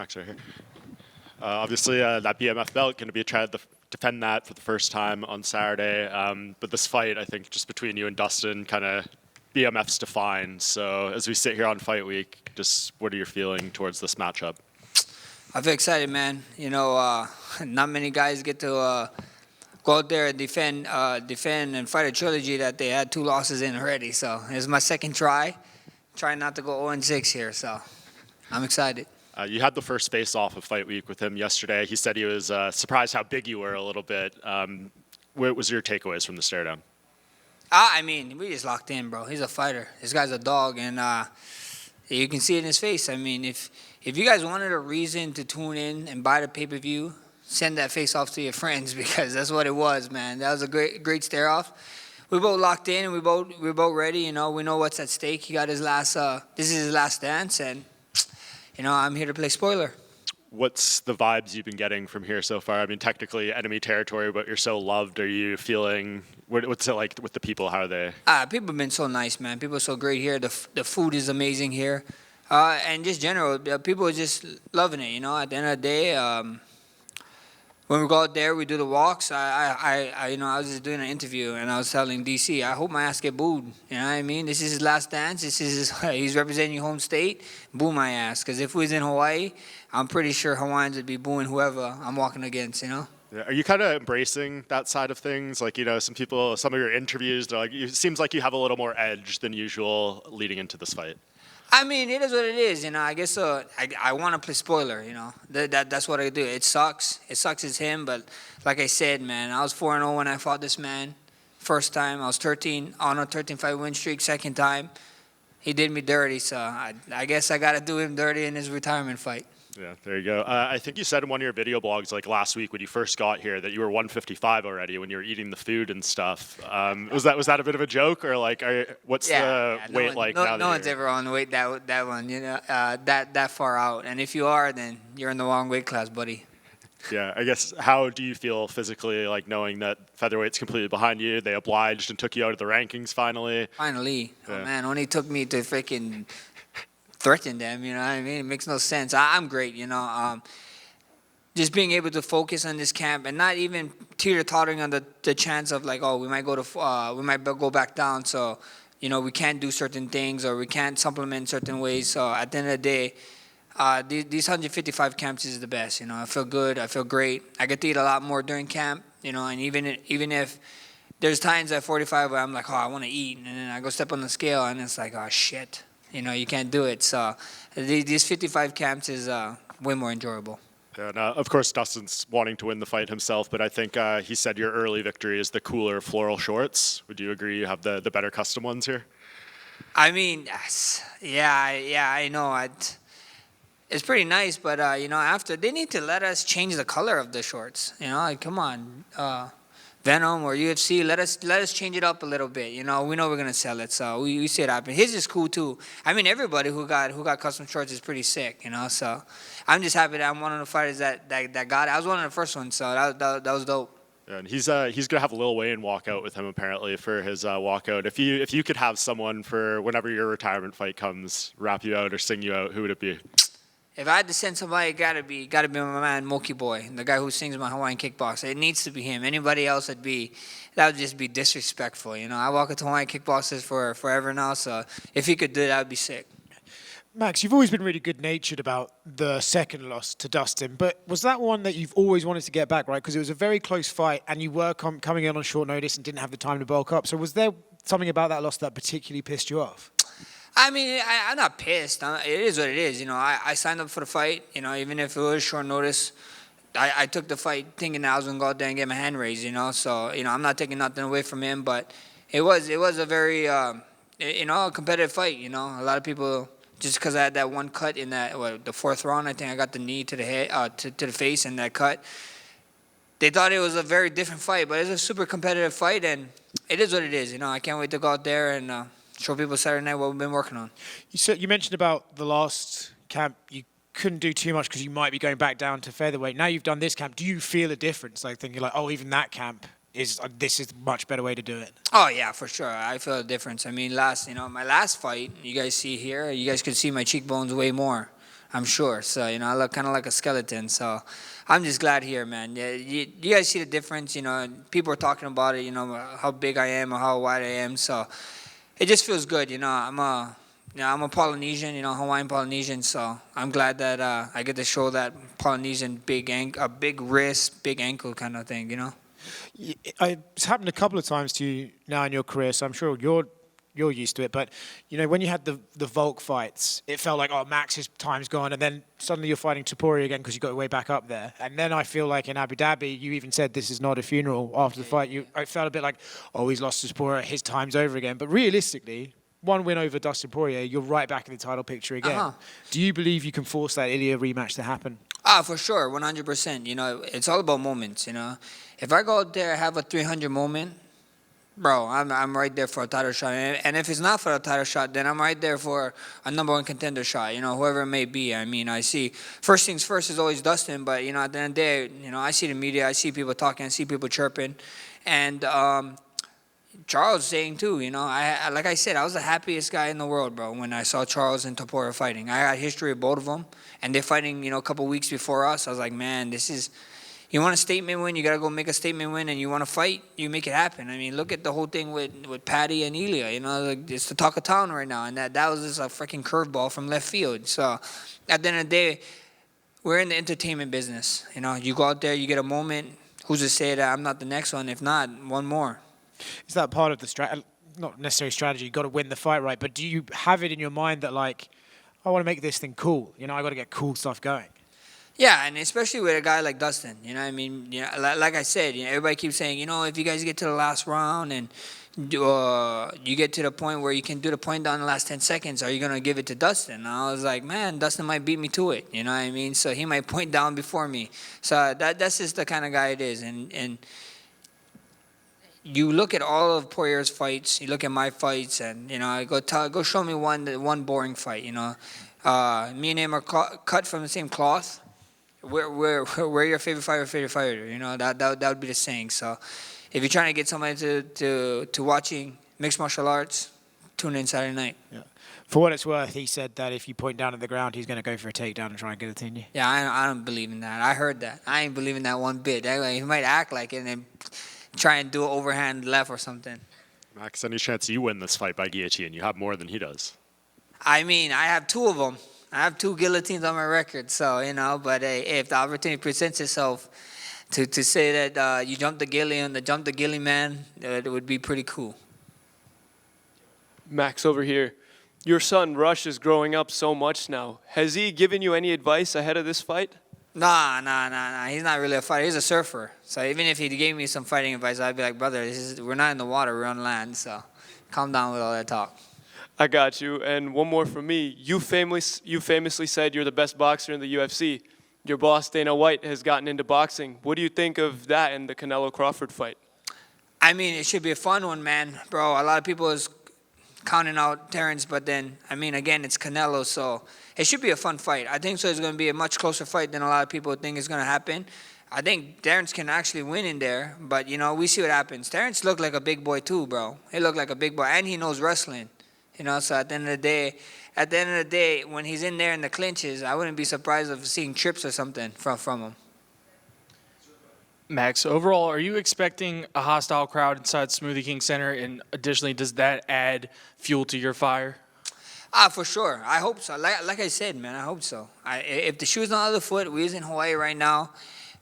Max right here. Obviously, that BMF belt going to be trying to defend that for the first time on Saturday. But this fight, I think, just between you and Dustin, kind of BMF's defined. So as we sit here on fight week, just what are you feeling towards this matchup? I feel excited, man. Not many guys get to go out there and defend and fight a trilogy that they had 2 losses in already. So it's my second try. Trying not to go 0-6 here, so I'm excited. You had the first face-off of Fight Week with him yesterday. He said he was surprised how big you were a little bit. What was your takeaways from the stare-down? We just locked in, bro. He's a fighter. This guy's a dog, and you can see it in his face. If you guys wanted a reason to tune in and buy the pay-per-view, send that face-off to your friends because that's what it was, man. That was a great stare-off. We both locked in, and we're both ready. We know what's at stake. He got his last. This is his last dance, and I'm here to play spoiler. What's the vibes you've been getting from here so far? Technically enemy territory, but you're so loved. Are you feeling? What's it like with the people? How are they? People have been so nice, man. People are so great here. The food is amazing here, and just general, people are just loving it. At the end of the day. When we go out there, we do the walks. I was just doing an interview, and I was telling DC, I hope my ass get booed. You know what I mean? This is his last dance. He's representing your home state. Boo my ass. Because if we was in Hawaii, I'm pretty sure Hawaiians would be booing whoever I'm walking against, Yeah. Are you kind of embracing that side of things? Like, some people, some of your interviews, they're like, it seems like you have a little more edge than usual leading into this fight. It is what it is, I guess I want to play spoiler, That's what I do. It sucks. It sucks it's him, but like I said, man, I was 4-0 when I fought this man. First time, I was 13-fight win streak. Second time, he did me dirty, so I guess I got to do him dirty in his retirement fight. Yeah, there you go. I think you said in one of your video blogs, like last week when you first got here, that you were 155 already when you were eating the food and stuff. Was that a bit of a joke, or what's the weight like now? No one's ever on the weight that one, that far out. And if you are, then you're in the wrong weight class, buddy. Yeah, I guess. How do you feel physically, like knowing that featherweight's completely behind you? They obliged and took you out of the rankings finally. Finally, yeah. Oh man, only took me to freaking. Threaten them, It makes no sense. I'm great, Just being able to focus on this camp and not even teeter-tottering on the chance of we might go back down, so we can't do certain things or we can't supplement certain ways. So at the end of the day, these 155 camps is the best. I feel good. I feel great. I get to eat a lot more during camp. And even if there's times at 45 where I'm like, I want to eat, and then I go step on the scale and it's like, oh shit. You can't do it. So these 55 camps is way more enjoyable. Yeah, and of course, Dustin's wanting to win the fight himself, but I think he said your early victory is the cooler floral shorts. Would you agree you have the better custom ones here? Yeah, I know. It's pretty nice, but, after, they need to let us change the color of the shorts. Come on. Venom or UFC, let us change it up a little bit. We know we're gonna sell it, so we see it happen. His is cool too. Everybody who got custom shorts is pretty sick. So I'm just happy that I'm one of the fighters that got it. I was one of the first ones, so that was dope. Yeah, and he's gonna have Lil Wayne walk out with him apparently for his walkout. If you could have someone for whenever your retirement fight comes, rap you out or sing you out, who would it be? If I had to send somebody, it gotta be my man Moki Boy, the guy who sings my Hawaiian kickboxer. It needs to be him. Anybody else that would just be disrespectful. I walk into Hawaiian kickboxers for forever now, so if he could do that, I'd be sick. Max, you've always been really good-natured about the second loss to Dustin, but was that one that you've always wanted to get back, right? Because it was a very close fight, and you were coming in on short notice and didn't have the time to bulk up. So was there something about that loss that particularly pissed you off? I'm not pissed. It is what it is. I signed up for the fight. Even if it was short notice, I took the fight thinking that I was gonna go out there and get my hand raised. So I'm not taking nothing away from him, but it was a very competitive fight. A lot of people, just because I had that one cut in the 4th round, I think I got the knee to the head, to the face, and that cut. They thought it was a very different fight, but it's a super competitive fight, and it is what it is. I can't wait to go out there and show people Saturday night what we've been working on. You mentioned about the last camp, you couldn't do too much because you might be going back down to featherweight. Now you've done this camp. Do you feel a difference? Thinking even that camp this is a much better way to do it. Oh yeah, for sure. I feel a difference. My last fight, you guys see here, you guys could see my cheekbones way more. I'm sure. So, you know, I look kind of like a skeleton. So I'm just glad here, man. Yeah, you guys see the difference, you know, people are talking about it, you know, how big I am or how wide I am. So it just feels good, you know. I'm a Polynesian, you know, Hawaiian Polynesian. So I'm glad that I get to show that Polynesian big wrist, big ankle kind of thing, you know. It's happened a couple of times to you now in your career, so I'm sure you're used to it. But you know, when you had the Volk fights, it felt like, oh, Max's time's gone, and then suddenly you're fighting Topuria again because you got your way back up there. And then I feel like in Abu Dhabi, you even said this is not a funeral after the fight. I felt a bit like, oh, he's lost to Topuria, his time's over again. But realistically, one win over Dustin Poirier, you're right back in the title picture again. Do you believe you can force that Ilya rematch to happen? For sure, 100%. You know, it's all about moments, you know. If I go out there, have a 300 moment, bro, I'm right there for a title shot. And if it's not for a title shot, then I'm right there for a number one contender shot, you know, whoever it may be. I mean, I see, first things first is always Dustin, but, you know, at the end of the day, you know, I see the media, I see people talking, I see people chirping. And Charles saying too, you know, like I said, I was the happiest guy in the world, bro, when I saw Charles and Topuria fighting. I got history of both of them, and they're fighting, you know, a couple weeks before us. I was like, man, this is... You want a statement win, you got to go make a statement win, and you want to fight, you make it happen. I mean, look at the whole thing with Patty and Ilya. You know, like, it's the talk of town right now, and that was just a freaking curveball from left field. So at the end of the day, we're in the entertainment business. You know, you go out there, you get a moment. Who's to say that I'm not the next one? If not, one more. Is that part of the not necessarily strategy, you've got to win the fight right, but do you have it in your mind that, like, I want to make this thing cool, you know, I got to get cool stuff going? Yeah, and especially with a guy like Dustin, you know what I mean? You know, like I said, you know, everybody keeps saying, you know, if you guys get to the last round and you get to the point where you can do the point down in the last 10 seconds, are you going to give it to Dustin? And I was like, man, Dustin might beat me to it, you know what I mean? So he might point down before me. So that's just the kind of guy it is. And you look at all of Poirier's fights, you look at my fights, and, you know, go show me one boring fight, you know. Me and him are cut from the same cloth. We're your favorite fighter. You know, that would be the saying. So if you're trying to get somebody to watching mixed martial arts, tune in Saturday night. Yeah. For what it's worth, he said that if you point down at the ground, he's going to go for a takedown and try and get it in you. Yeah, I don't believe in that. I heard that. I ain't believing that one bit. He might act like it and then try and do an overhand left or something. Max, any chance you win this fight by guillotine? You have more than he does. I mean, I have two of them. I have 2 guillotines on my record, so, you know, but if the opportunity presents itself to say that you jumped the ghillie and the jump the ghillie man, it would be pretty cool. Max, over here. Your son, Rush, is growing up so much now. Has he given you any advice ahead of this fight? Nah. He's not really a fighter. He's a surfer. So even if he gave me some fighting advice, I'd be like, brother, we're not in the water, we're on land, so calm down with all that talk. I got you. And one more from me. You famously said you're the best boxer in the UFC. Your boss, Dana White, has gotten into boxing. What do you think of that and the Canelo-Crawford fight? I mean, it should be a fun one, man. Bro, a lot of people is counting out Terrence, but then, I mean, again, it's Canelo, so it should be a fun fight. I think so. It's going to be a much closer fight than a lot of people think is going to happen. I think Terrence can actually win in there, but, you know, we see what happens. Terrence looked like a big boy too, bro. He looked like a big boy, and he knows wrestling. You know, so at the end of the day, when he's in there in the clinches, I wouldn't be surprised of seeing trips or something from him. Max, overall, are you expecting a hostile crowd inside Smoothie King Center? And additionally, does that add fuel to your fire? For sure. I hope so. Like I said, man, I hope so. If the shoe's on the other foot, we're in Hawaii right now,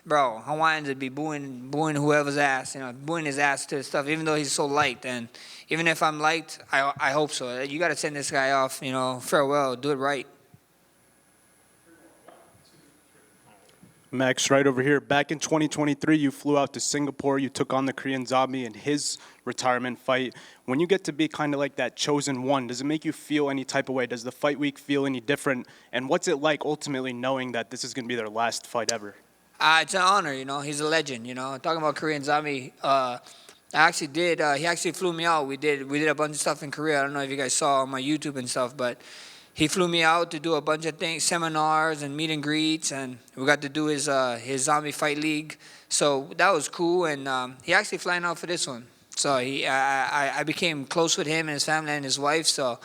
bro, Hawaiians would be booing whoever's ass, you know, booing his ass to the stuff, even though he's so light. And even if I'm light, I hope so. You got to send this guy off, you know, farewell, do it right. Max, right over here. Back in 2023, you flew out to Singapore. You took on the Korean Zombie in his retirement fight. When you get to be kind of like that chosen one, does it make you feel any type of way? Does the fight week feel any different? And what's it like ultimately knowing that this is going to be their last fight ever? It's an honor, you know. He's a legend, you know. Talking about Korean Zombie, he actually flew me out. We did a bunch of stuff in Korea. I don't know if you guys saw on my YouTube and stuff, but he flew me out to do a bunch of things, seminars and meet and greets, and we got to do his Zombie Fight League. So that was cool, and he actually flying out for this one. So I became close with him and his family and his wife. So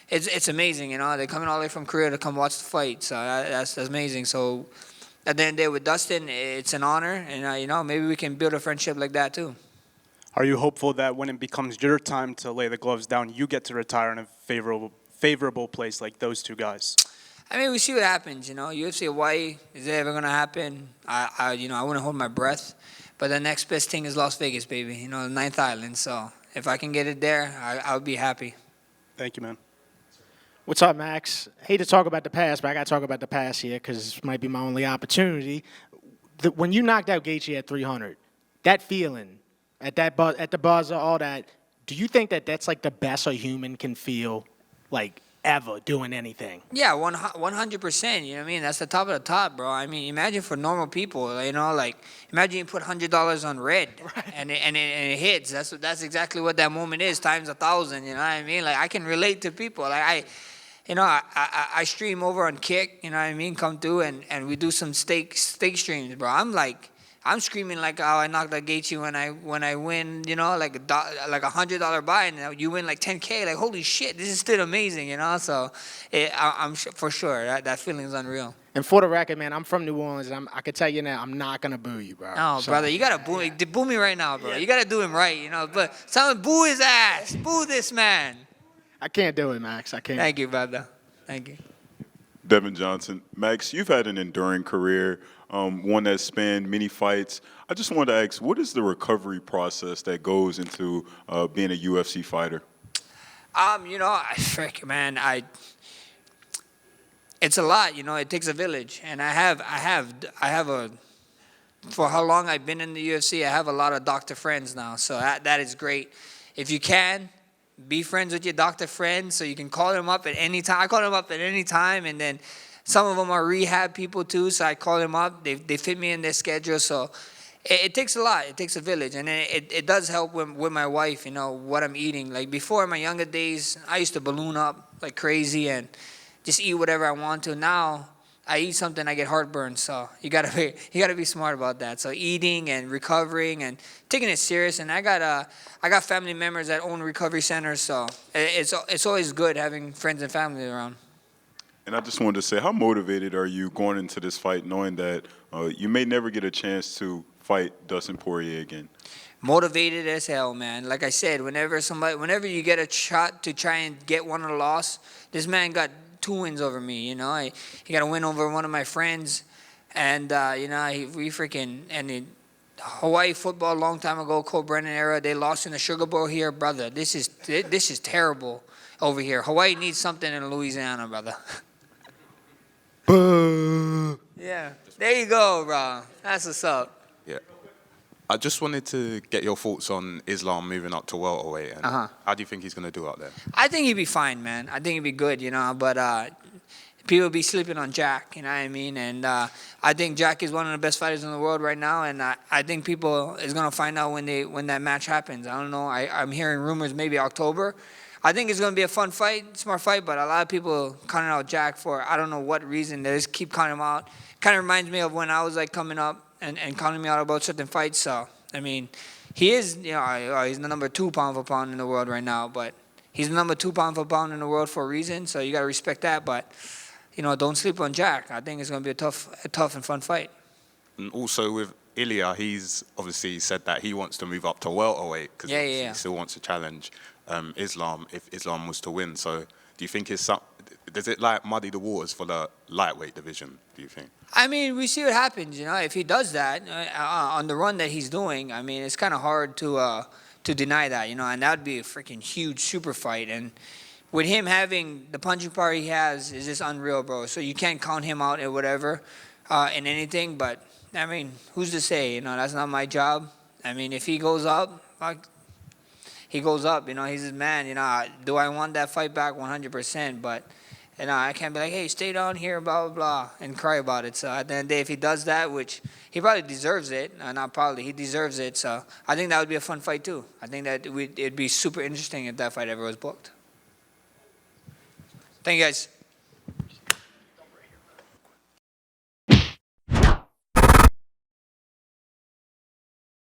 it's amazing. You know, they're coming all the way from Korea to come watch the fight. So that's amazing. So at the end of the day with Dustin, it's an honor, and you know, maybe we can build a friendship like that too. Are you hopeful that when it becomes your time to lay the gloves down, you get to retire in a favorable place like those two guys? I mean, we see what happens. You know, UFC Hawaii, is it ever gonna happen? I wouldn't hold my breath. But the next best thing is Las Vegas, baby. You know, the ninth island. So if I can get it there, I'll be happy. Thank you, man. What's up, Max? Hate to talk about the past, but I got to talk about the past here because this might be my only opportunity. When you knocked out Gaethje at 300, that feeling at the buzzer, all that, do you think that that's like the best a human can feel, like ever doing anything? Yeah, 100%. You know what I mean? That's the top of the top, bro. I mean, imagine for normal people, you know, like imagine you put $100 on red, right, and it hits. That's exactly what that moment is times 1,000. You know what I mean? Like I can relate to people. Like I stream over on Kick. You know what I mean? Come through and we do some steak streams, bro. I'm screaming like, oh, I knocked out Gaethje when I win, you know, like $100 buy, and you win like 10K. Like, holy shit, this is still amazing, you know. So, I'm for sure that feeling is unreal. And for the record, man, I'm from New Orleans, and I can tell you now, I'm not gonna boo you, bro. No, So, brother, you gotta boo me right now, bro. You gotta do him right, you know. But someone boo his ass, boo this man. I can't do it, Max. I can't. Thank you, brother. Thank you. Devin Johnson. Max, you've had an enduring career, one that spanned many fights. I just wanted to ask, what is the recovery process that goes into being a UFC fighter? You know, it's a lot. You know, it takes a village, and I have a. For how long I've been in the UFC, I have a lot of doctor friends now, so that is great. If you can, be friends with your doctor friends so you can call them up at any time. I call them up at any time, and then some of them are rehab people too, so I call them up. They fit me in their schedule, so it takes a lot. It takes a village, and it does help with my wife, you know, what I'm eating. Like before in my younger days, I used to balloon up like crazy and just eat whatever I want to. Now I eat something, I get heartburn, so you gotta be smart about that. So eating and recovering and taking it serious. And I got family members that own recovery centers, so it's always good having friends and family around. And I just wanted to say, how motivated are you going into this fight, knowing that you may never get a chance to fight Dustin Poirier again? Motivated as hell, man. Like I said, whenever you get a shot to try and get one of the loss, this man got 2 wins over me, you know. He got a win over one of my friends, and you know, in Hawaii football a long time ago, Cole Brennan era, they lost in the Sugar Bowl here, brother. This is terrible over here. Hawaii needs something in Louisiana, brother. Yeah, there you go, bro. That's what's up. Yeah. I just wanted to get your thoughts on Islam moving up to welterweight. And how do you think he's going to do out there? I think he'd be fine, man. I think he'd be good, you know. But people be sleeping on Jack, you know what I mean? And I think Jack is one of the best fighters in the world right now. And I think people is going to find out when that match happens. I don't know. I'm hearing rumors maybe October. I think it's going to be a fun fight, smart fight. But a lot of people counting out Jack for I don't know what reason. They just keep counting him out. Kind of reminds me of when I was like coming up and counting me out about certain fights. So, I mean, he is, you know, he's the number 2 pound for pound in the world right now. But he's the number 2 pound for pound in the world for a reason. So you got to respect that. But, you know, don't sleep on Jack. I think it's going to be a tough and fun fight. And also with Ilya, he's obviously said that he wants to move up to welterweight because he still wants to challenge Islam if Islam was to win. So do you think does it like muddy the waters for the lightweight division, do you think? I mean, we see what happens, you know. If he does that on the run that he's doing, I mean, it's kind of hard to deny that, you know, and that would be a freaking huge super fight. And with him having the punching power he has is just unreal, bro. So you can't count him out in whatever, in anything. But, I mean, who's to say? You know, that's not my job. I mean, if he goes up, he goes up. You know, he's his man. You know, do I want that fight back? 100%. But, you know, I can't be like, hey, stay down here, blah, blah, blah, and cry about it. So at the end of the day, if he does that, which he probably deserves it, not probably, he deserves it. So I think that would be a fun fight, too. I think that it'd be super interesting if that fight ever was booked. Thank you, guys.